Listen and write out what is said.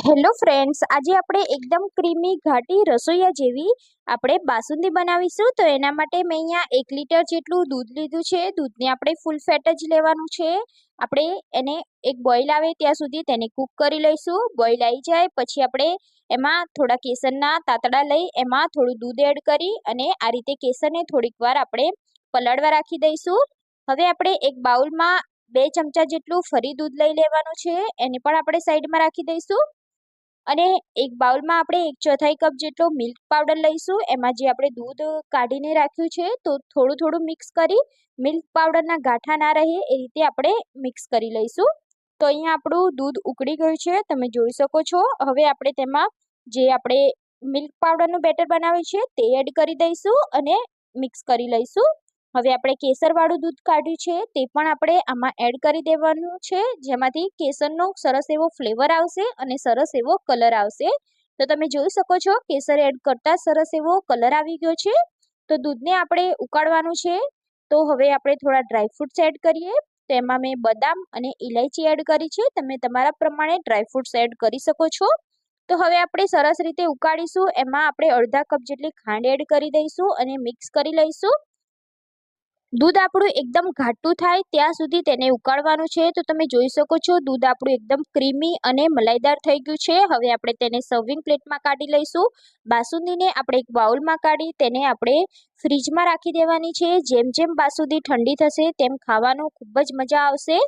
Hello friends, આજે આપણે એકદમ ક્રીમી ઘાટી રસોઈયા જેવી આપણે બાસુંદી બનાવીશું. તો એના માટે મેં અહીંયા 1 લીટર જેટલું દૂધ લીધું છે. દૂધને આપણે ફૂલ ફેટ જ લેવાનું છે. આપણે એને એક બોઇલ આવે ત્યાં સુધી તેને કૂક કરી લઈશું. બોઇલ આવી જાય પછી આપણે એમાં થોડા કેસરના તાતડા લઈ એમાં થોડું દૂધ એડ કરી અને આ રીતે કેસરને થોડીક વાર આપણે પલાળવા રાખી દઈશું. હવે આપણે એક બાઉલમાં 2 ચમચા જેટલું ફરી દૂધ લઈ લેવાનું છે. એને પણ આપણે સાઈડમાં રાખી દઈશું. અને એક બાઉલમાં આપણે 1/4 કપ જેટલો મિલ્ક પાવડર લઈશું. એમાં જે આપણે દૂધ કાઢીને રાખ્યું છે તો થોડું થોડું મિક્સ કરી મિલ્ક પાવડરના ગાંઠા ના રહે એ રીતે આપણે મિક્સ કરી લઈશું. તો અહીંયા આપણું દૂધ ઉકળી ગયું છે, તમે જોઈ શકો છો. હવે આપણે તેમાં જે આપણે મિલ્ક પાવડરનું બેટર બનાવ્યું છે તે એડ કરી દઈશું અને મિક્સ કરી લઈશું. હવે આપણે કેસરવાળું દૂધ કાઢ્યું છે તે પણ આપણે આમાં એડ કરી દેવાનું છે, જેમાંથી કેસરનો સરસ એવો ફ્લેવર આવશે અને સરસ એવો કલર આવશે. તો તમે જોઈ શકો છો કેસર એડ કરતા સરસ એવો કલર આવી ગયો છે. તો દૂધને આપણે ઉકાળવાનું છે. તો હવે આપણે થોડા ડ્રાયફ્રૂટ્સ એડ કરીએ. તો એમાં મેં બદામ અને ઇલાયચી એડ કરી છે. તમે તમારા પ્રમાણે ડ્રાયફ્રૂટ્સ એડ કરી શકો છો. તો હવે આપણે સરસ રીતે ઉકાળીશું. એમાં આપણે અડધા કપ જેટલી ખાંડ એડ કરી દઈશું અને મિક્સ કરી લઈશું. દૂધ આપણું એકદમ ઘાટું થાય ત્યાં સુધી તેને ઉકાળવાનું છે. તો તમે જોઈ શકો છો દૂધ આપણું એકદમ ક્રીમી અને મલાઈદાર થઈ ગયું છે. હવે આપણે તેને સર્વિંગ પ્લેટમાં કાઢી લઈશું. બાસુંદીને આપણે એક બાઉલમાં કાઢી તેને આપણે ફ્રીજમાં રાખી દેવાની છે. જેમ જેમ બાસુંદી ઠંડી થશે તેમ ખાવાનું ખૂબ જ મજા આવશે.